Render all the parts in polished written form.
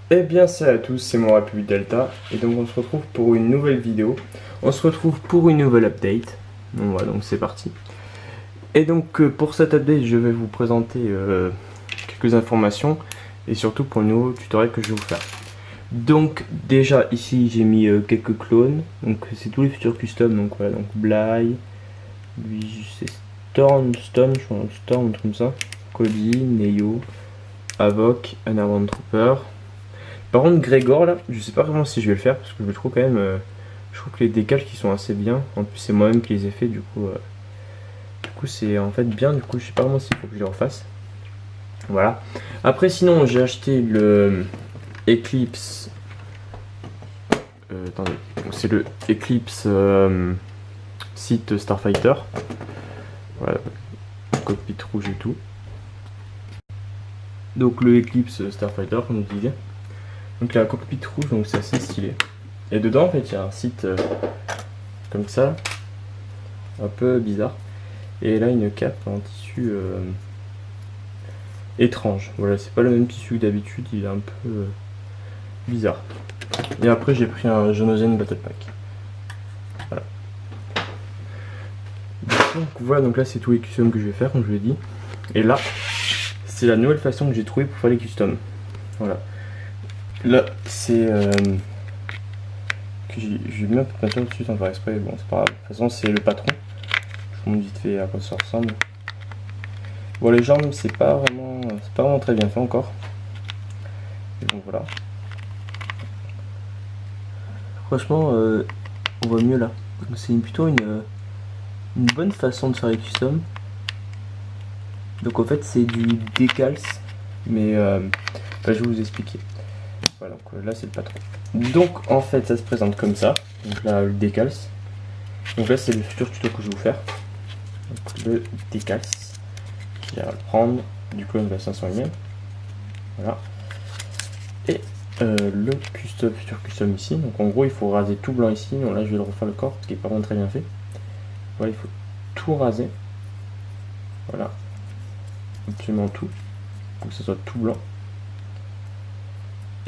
Eh bien salut à tous, c'est moi République Delta et donc on se retrouve pour une nouvelle vidéo. On se retrouve pour une nouvelle update. Donc voilà, donc c'est parti. Et donc pour cette update, je vais vous présenter quelques informations et surtout pour le nouveau tutoriel que je vais vous faire. Donc déjà ici j'ai mis quelques clones. Donc c'est tous les futurs custom. Donc voilà, donc Bly, lui c'est Storm, je crois, Storm, un truc comme ça. Cody, Neo, Avoc, Unarmed Trooper. Par contre, Grégor là, je sais pas vraiment si je vais le faire parce que je le trouve quand même. Je trouve que les décals qui sont assez bien. En plus, c'est moi-même qui les ai fait, du coup c'est en fait bien. Du coup, je sais pas vraiment s'il faut que je les refasse. Voilà. Après, sinon, j'ai acheté le Eclipse. Attendez, c'est le Eclipse Sith Starfighter. Voilà, cockpit rouge et tout. Donc le Eclipse Starfighter, comme je disais. Donc il y a un cockpit rouge, donc c'est assez stylé. Et dedans, en fait, il y a un site comme ça, un peu bizarre. Et là, une cape en tissu étrange. Voilà, c'est pas le même tissu que d'habitude, il est un peu bizarre. Et après, j'ai pris un Geonosian Battle Pack. Voilà. Donc voilà, donc là, c'est tous les customs que je vais faire, comme je l'ai dit. Et là, c'est la nouvelle façon que j'ai trouvé pour faire les customs. Voilà. Là, c'est je vais bien mettre tout de suite en faire exprès, bon c'est pas grave. De toute façon c'est le patron. Je vous montre vite fait à quoi ça ressemble. Bon les jambes c'est pas vraiment très bien fait encore. Et donc voilà. Franchement on voit mieux là. C'est plutôt une bonne façon de faire les customs. Donc en fait c'est du décalce. Mais je vais vous expliquer. Voilà, donc là c'est le patron. Donc en fait ça se présente comme ça. Donc là le décalce. Donc là c'est le futur tuto que je vais vous faire. Donc le décalce. Je vais le prendre du clone de la 500 ème. Voilà. Et le custom, futur custom ici. Donc en gros il faut raser tout blanc ici. Donc là je vais le refaire le corps parce qu'il est pas vraiment très bien fait. Voilà, il faut tout raser. Voilà. Absolument tout. Pour que ce soit tout blanc.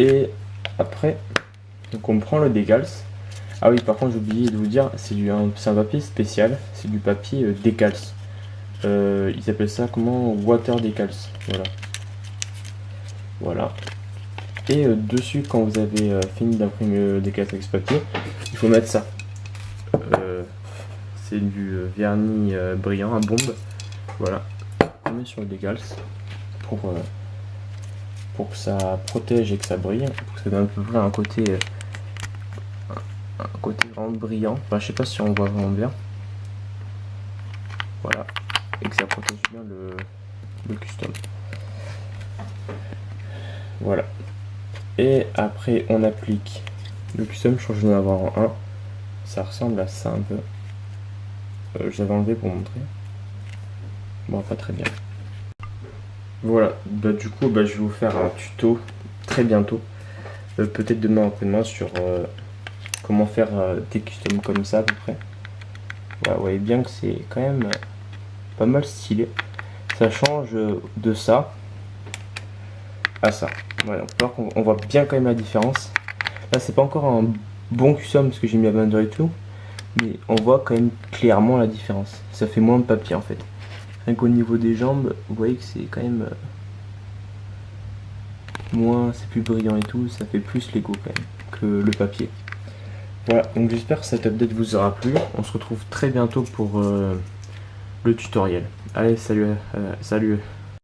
Et après, donc on prend le décalce. Ah oui, par contre j'ai oublié de vous dire, c'est un papier spécial, c'est du papier décalce. Ils appellent ça comment? Water décalce. Voilà. Voilà. Et dessus, quand vous avez fini d'imprimer le décalce avec ce papier, il faut mettre ça. C'est du vernis brillant à bombe. Voilà. On met sur le décalce pour que ça protège et que ça brille. Pour que ça donne à peu près un côté vraiment brillant. Enfin, je sais pas si on voit vraiment bien. Voilà. Et que ça protège bien le custom. Voilà. Et après on applique le custom. Je change d'en avoir en 1. Ça ressemble à ça un peu. Je l'avais enlevé pour montrer. Bon, pas très bien. Voilà, du coup je vais vous faire un tuto très bientôt. Peut-être demain après-demain sur comment faire des customs comme ça à peu près. Voilà, vous voyez bien que c'est quand même pas mal stylé. Ça change de ça à ça. Voilà, donc on voit bien quand même la différence. Là c'est pas encore un bon custom parce que j'ai mis la bannière et tout. Mais on voit quand même clairement la différence. Ça fait moins de papier en fait. Rien qu'au niveau des jambes, vous voyez que c'est quand même moins, c'est plus brillant et tout, ça fait plus Lego quand même que le papier. Voilà, donc j'espère que cette update vous aura plu. On se retrouve très bientôt pour le tutoriel. Allez, salut.